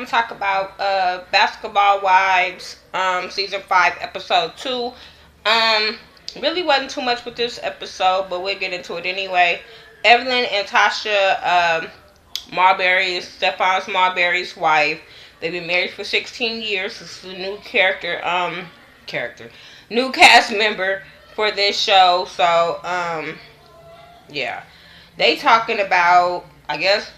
Talk about Basketball Wives, season 5, episode 2. Um, really wasn't too much with this episode, but we'll get into it anyway. Evelyn and Tasha Marbury is Stephon Marbury's wife. They've been married for 16 years. This is a new new cast member for this show. So, yeah, they talking about, I guess,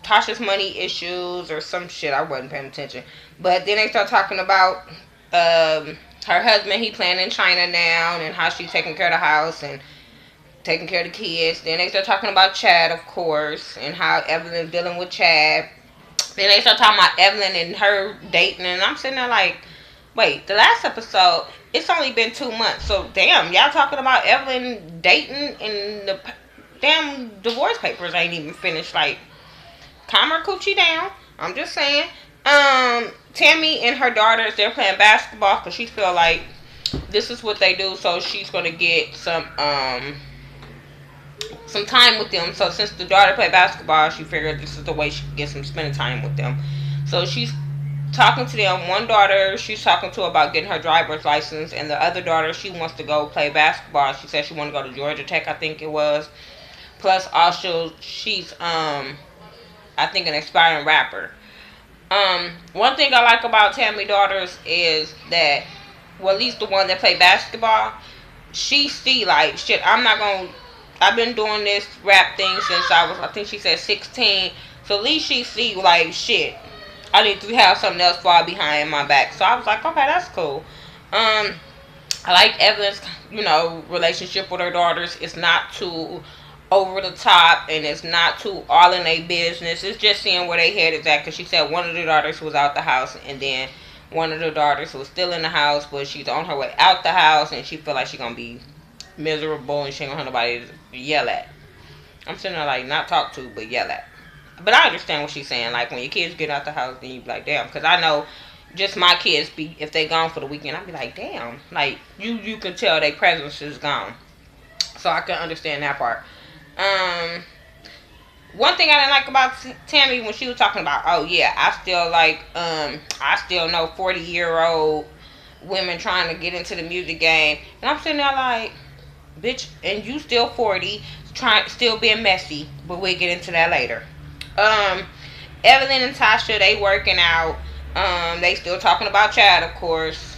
Tasha's money issues or some shit. I wasn't paying attention. But then they start talking about her husband. He playing in China now, and how she's taking care of the house and taking care of the kids. Then they start talking about Chad, of course, and how Evelyn's dealing with Chad. Then they start talking about Evelyn and her dating, and I'm sitting there like, wait, the last episode, it's only been 2 months. So damn, y'all talking about Evelyn dating, and the damn divorce papers ain't even finished. Like, calm her coochie down. I'm just saying. Tammy and her daughters, they're playing basketball because she feel like this is what they do, so she's gonna get some time with them. So since the daughter played basketball, she figured this is the way she can get some spending time with them. So she's talking to them. One daughter she's talking to about getting her driver's license, and the other daughter, she wants to go play basketball. She said she want to go to Georgia Tech, I think it was. Plus also she's I think an aspiring rapper. One thing I like about Tammy daughters is that, well, at least the one that play basketball, she see like shit. I've been doing this rap thing since I think she said 16. So at least she see like shit. I need to have something else fall behind my back. So I was like, okay, that's cool. I like Evelyn's, relationship with her daughters. It's not too over the top, and it's not too all in their business. It's just seeing where they head is at. Because she said one of the daughters was out the house, and then one of the daughters was still in the house, but she's on her way out the house, and she feel like she's gonna be miserable, and she ain't gonna have nobody to yell at. I'm sitting there like, not talk to, but yell at. But I understand what she's saying. Like, when your kids get out the house, then you be like, damn. Because I know just my kids, if they gone for the weekend, I'd be like, damn. Like, you can tell their presence is gone. So I can understand that part. Um, One thing I didn't like about Tammy when she was talking about, oh yeah, I still know 40-year-old women trying to get into the music game, and I'm sitting there like, bitch, and you still 40, still being messy, but we'll get into that later. Um, Evelyn and Tasha, they working out. They still talking about Chad, of course.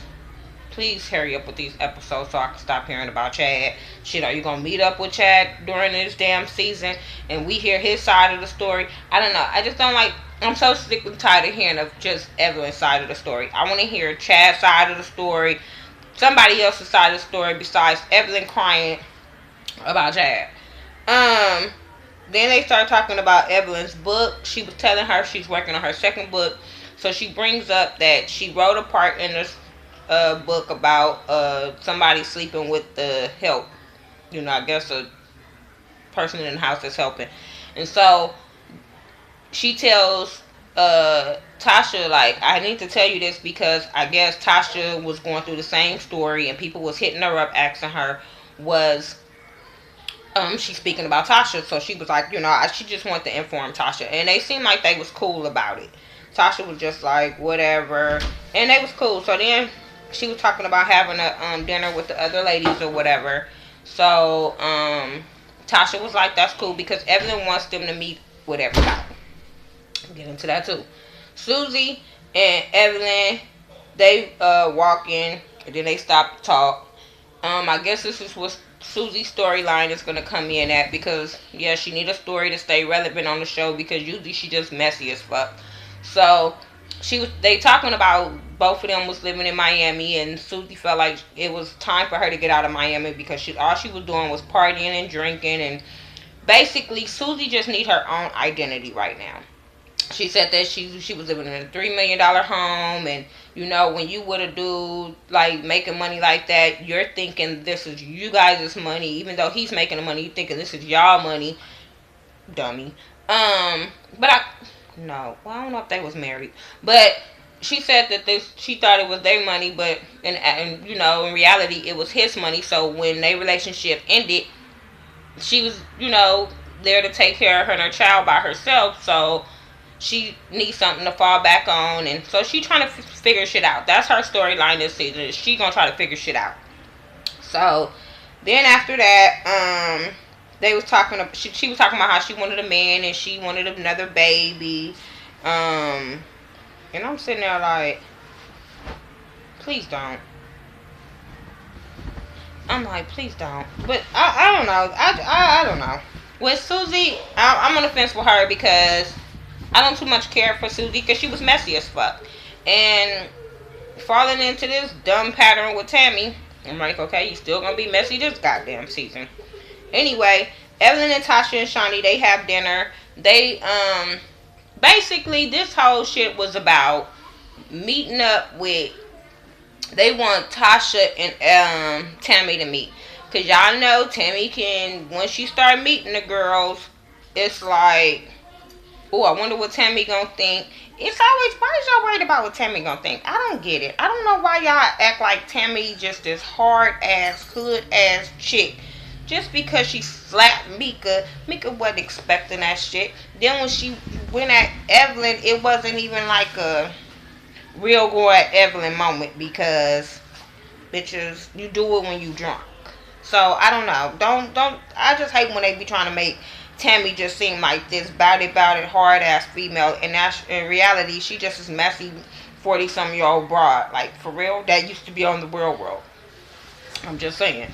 Please hurry up with these episodes so I can stop hearing about Chad. Shit, are you gonna meet up with Chad during this damn season and we hear his side of the story? I don't know. I just don't like. I'm so sick and tired of hearing of just Evelyn's side of the story. I want to hear Chad's side of the story, somebody else's side of the story besides Evelyn crying about Chad. Um, then they start talking about Evelyn's book. She was telling her she's working on her second book. So she brings up that she wrote a part in this book about somebody sleeping with the help. I guess a person in the house that's helping. And so she tells Tasha, like, I need to tell you this because I guess Tasha was going through the same story and people was hitting her up asking her, was she's speaking about Tasha. So she was like, she just wanted to inform Tasha. And they seemed like they was cool about it. Tasha was just like, whatever. And they was cool. So then she was talking about having a dinner with the other ladies or whatever. So Tasha was like, that's cool because Evelyn wants them to meet with everybody. I'll get into that too. Susie and Evelyn, they walk in and then they stop to talk. I guess this is what Susie's storyline is gonna come in at because yeah, she need a story to stay relevant on the show because usually she just messy as fuck. So they talking about both of them was living in Miami, and Susie felt like it was time for her to get out of Miami because all she was doing was partying and drinking, and basically Susie just need her own identity right now. She said that she was living in a $3 million home, and when you would a dude like making money like that, you're thinking this is you guys' money, even though he's making the money, you thinking this is y'all money, dummy. But no, well, I don't know if they was married, but she said that she thought it was their money, but in reality it was his money. So when their relationship ended, she was there to take care of her and her child by herself. So she needs something to fall back on, and so she trying to figure shit out. That's her storyline this season. She gonna try to figure shit out. So then after that, they was talking. She was talking about how she wanted a man and she wanted another baby. And I'm sitting there like, please don't. I'm like, please don't. But I don't know. I don't know. With Susie, I'm on the fence with her because I don't too much care for Susie because she was messy as fuck. And falling into this dumb pattern with Tammy, I'm like, okay, you still gonna be messy this goddamn season. Anyway, Evelyn and Tasha and Shani, they have dinner. They, basically, this whole shit was about meeting up with, they want Tasha and Tammy to meet. Because y'all know Tammy can, when she start meeting the girls, it's like, oh, I wonder what Tammy gonna think. It's always, why is y'all worried about what Tammy gonna think? I don't get it. I don't know why y'all act like Tammy just this hard ass, hood ass chick. Just because she slapped Mika, Mika wasn't expecting that shit. Then when she went at Evelyn, it wasn't even like a real go at Evelyn moment because bitches, you do it when you drunk. So I don't know. Don't. I just hate when they be trying to make Tammy just seem like this bout it, hard ass female, and that's in reality she just is messy 40-some-year-old broad. Like for real, that used to be on the real world. I'm just saying.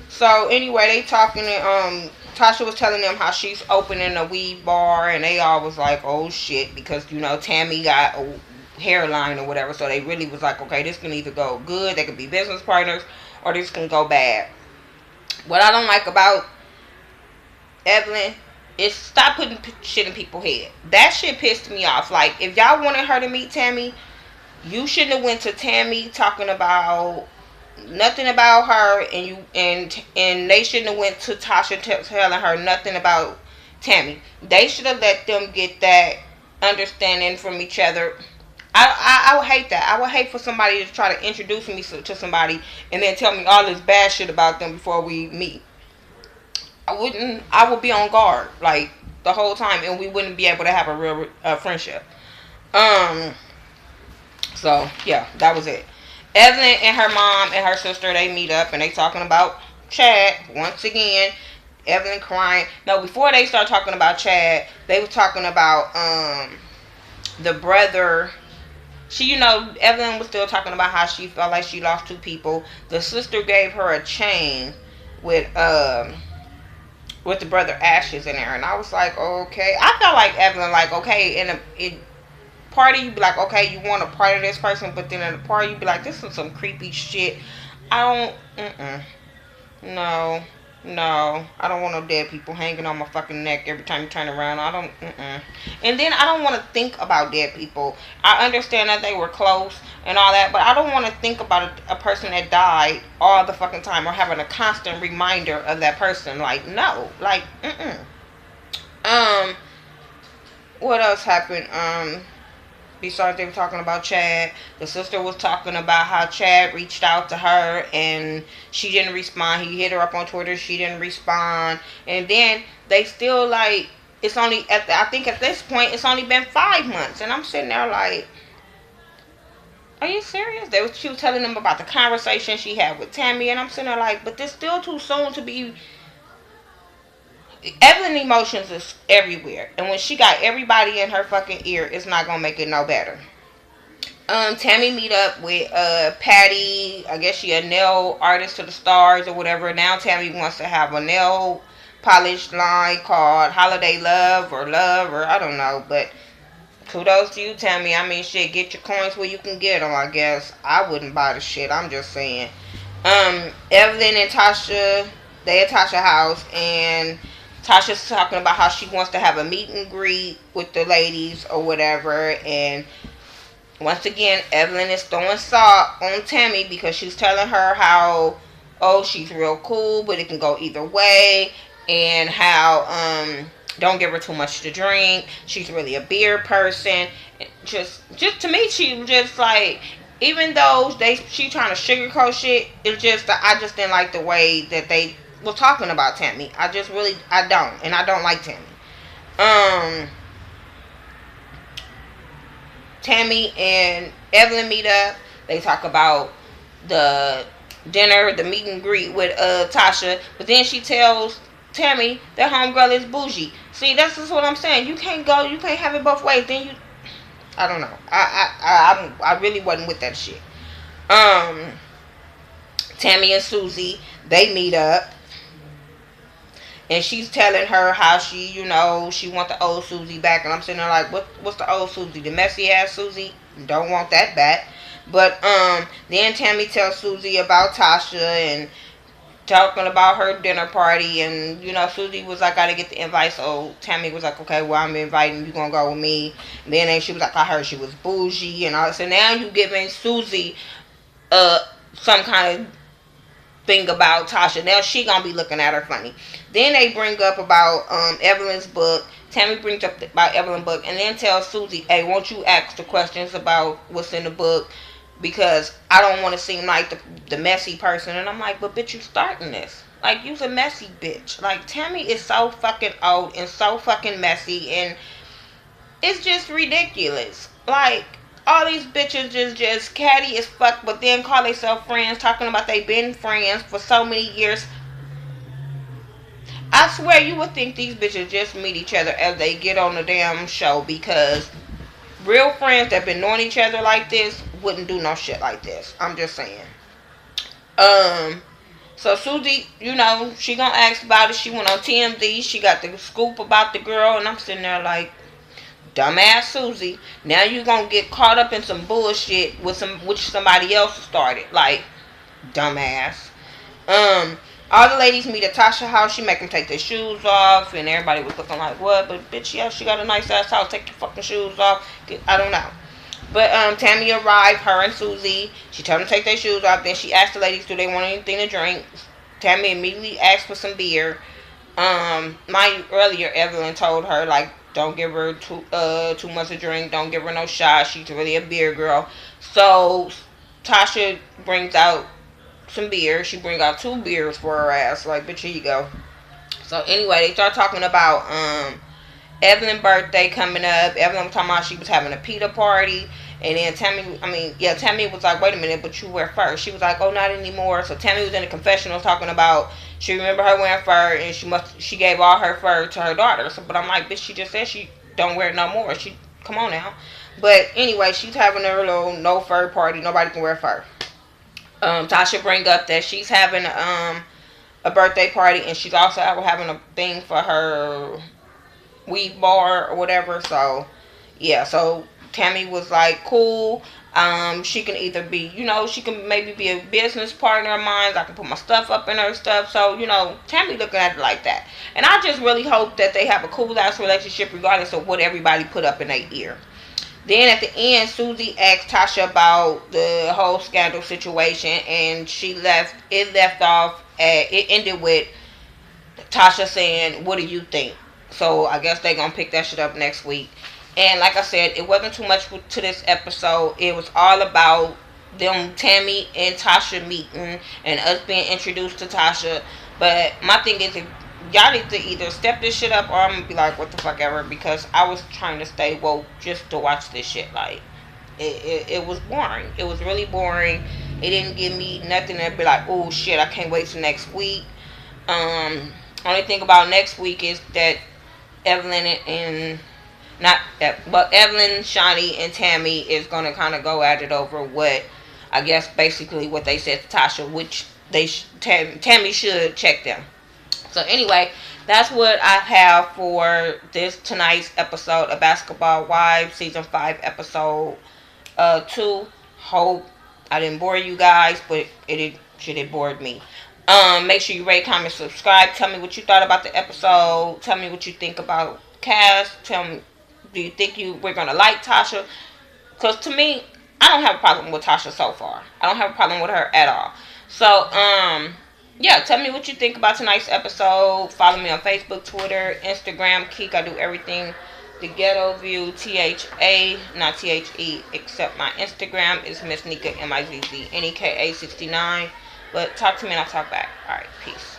So anyway, they talking and Tasha was telling them how she's opening a weed bar, and they all was like, oh shit, because you know Tammy got a hairline or whatever, so they really was like, okay, this can either go good, they could be business partners, or this can go bad. What I don't like about Evelyn is stop putting shit in people's head. That shit pissed me off. Like, if y'all wanted her to meet Tammy, you shouldn't have went to Tammy talking about nothing about her, and they shouldn't have went to Tasha telling her nothing about Tammy. They should have let them get that understanding from each other. I would hate that. I would hate for somebody to try to introduce me to somebody and then tell me all this bad shit about them before we meet. I would be on guard like the whole time, and we wouldn't be able to have a real friendship. So yeah, that was it. Evelyn and her mom and her sister, they meet up and they talking about Chad once again. Evelyn crying. No, before they start talking about Chad, they were talking about the brother. Evelyn was still talking about how she felt like she lost two people. The sister gave her a chain with the brother ashes in there, and I was like, okay. I felt like Evelyn, like, okay, in a party, you be like, okay, you want a part of this person, but then in the party, you be like, this is some creepy shit. I don't, no, I don't want no dead people hanging on my fucking neck every time you turn around. I don't, And then I don't want to think about dead people. I understand that they were close and all that, but I don't want to think about a person that died all the fucking time or having a constant reminder of that person. Like, no, like, what else happened? Besides they were talking about Chad, the sister was talking about how Chad reached out to her and she didn't respond. He hit her up on Twitter, she didn't respond. And then they still like, it's only, I think at this point, it's only been 5 months. And I'm sitting there like, are you serious? She was telling them about the conversation she had with Tammy. And I'm sitting there like, but this still too soon to be. Evelyn emotions is everywhere, and when she got everybody in her fucking ear, it's not gonna make it no better. Tammy meet up with Patty. I guess she a nail artist to the stars or whatever. Now Tammy wants to have a nail polish line called Holiday Love or I don't know. But kudos to you, Tammy. I mean, shit, get your coins where you can get them. I guess I wouldn't buy the shit. I'm just saying. Evelyn and Tasha, they at Tasha's house, and Tasha's talking about how she wants to have a meet and greet with the ladies or whatever. And once again, Evelyn is throwing salt on Tammy because she's telling her how, oh, she's real cool, but it can go either way. And how, don't give her too much to drink. She's really a beer person. Just to me, she just like, even though she trying to sugarcoat shit, it's just, I just didn't like the way that they was talking about Tammy. I don't like Tammy. Um, Tammy and Evelyn meet up. They talk about the dinner, the meet and greet with Tasha. But then she tells Tammy that homegirl is bougie. See, that's just what I'm saying. You can't go. You can't have it both ways. Then you, I don't know. I really wasn't with that shit. Um, Tammy and Susie, they meet up. And she's telling her how she, she want the old Susie back. And I'm sitting there like, what's the old Susie? The messy ass Susie? Don't want that back. But then Tammy tells Susie about Tasha and talking about her dinner party. And, Susie was like, I gotta get the invite. So Tammy was like, okay, well, I'm inviting you. Gonna go with me. And then she was like, I heard she was bougie and all. So now you giving Susie some kind of thing about Tasha. Now she gonna be looking at her funny. Then they bring up about Evelyn's book. Tammy brings up about Evelyn's book and then tells Susie, hey, won't you ask the questions about what's in the book, because I don't want to seem like the messy person. And I'm like, but bitch, you starting this. Like, you's a messy bitch. Like, Tammy is so fucking old and so fucking messy, and it's just ridiculous. Like, all these bitches just catty as fuck, but then call themselves friends, talking about they been friends for so many years. I swear you would think these bitches just meet each other as they get on the damn show, because real friends that been knowing each other like this wouldn't do no shit like this. I'm just saying. So Susie, she gonna ask about it. She went on TMZ. She got the scoop about the girl, and I'm sitting there like, dumbass Susie. Now you gonna get caught up in some bullshit with which somebody else started. Like, dumbass. All the ladies meet at Tasha's house. She make them take their shoes off, and everybody was looking like, what? But bitch, yeah, she got a nice ass house. Take your fucking shoes off. I don't know. But Tammy arrived, her and Susie. She told them to take their shoes off. Then she asked the ladies, do they want anything to drink? Tammy immediately asked for some beer. Earlier Evelyn told her, like, don't give her too much to drink. Don't give her no shot. She's really a beer girl. So Tasha brings out some beer. She brings out 2 beers for her ass. Like, bitch, here you go. So anyway, they start talking about Evelyn's birthday coming up. Evelyn was talking about she was having a pita party. And then Tammy was like, wait a minute, but you wear fur. She was like, oh, not anymore. So Tammy was in the confessional talking about she remember her wearing fur, and she gave all her fur to her daughter. So, but I'm like, bitch, she just said she don't wear it no more. Come on now. But anyway, she's having her little no fur party. Nobody can wear fur. Tasha bring up that she's having a birthday party, and she's also having a thing for her weed bar or whatever. So yeah, so Tammy was like, cool. She can either be, she can maybe be a business partner of mine. I can put my stuff up in her stuff. So, Tammy looking at it like that. And I just really hope that they have a cool ass relationship regardless of what everybody put up in their ear. Then at the end, Susie asked Tasha about the whole scandal situation, and it ended with Tasha saying, what do you think? So I guess they're going to pick that shit up next week. And like I said, it wasn't too much to this episode. It was all about them, Tammy and Tasha meeting and us being introduced to Tasha. But my thing is, if y'all need to either step this shit up, or I'm gonna be like, what the fuck ever, because I was trying to stay woke just to watch this shit. Like, it was boring. It was really boring. It didn't give me nothing to be like, oh shit, I can't wait till next week. Only thing about next week is that Evelyn and Evelyn, Shawnee, and Tammy is gonna kind of go at it over what, I guess, basically what they said to Tasha, which Tammy should check them. So anyway, that's what I have for tonight's episode of Basketball Wives, season 5, episode 2. Hope I didn't bore you guys, but it bored me. Make sure you rate, comment, subscribe. Tell me what you thought about the episode. Tell me what you think about cast. Tell me, do you think we're gonna like Tasha? Because to me, I don't have a problem with Tasha so far. I don't have a problem with her at all. So, yeah, tell me what you think about tonight's episode. Follow me on Facebook, Twitter, Instagram, Keek. I do everything The Ghetto View, THA, not THE, except my Instagram is Miss Nika, MIZZ, NEKA69. But talk to me and I'll talk back. Alright, peace.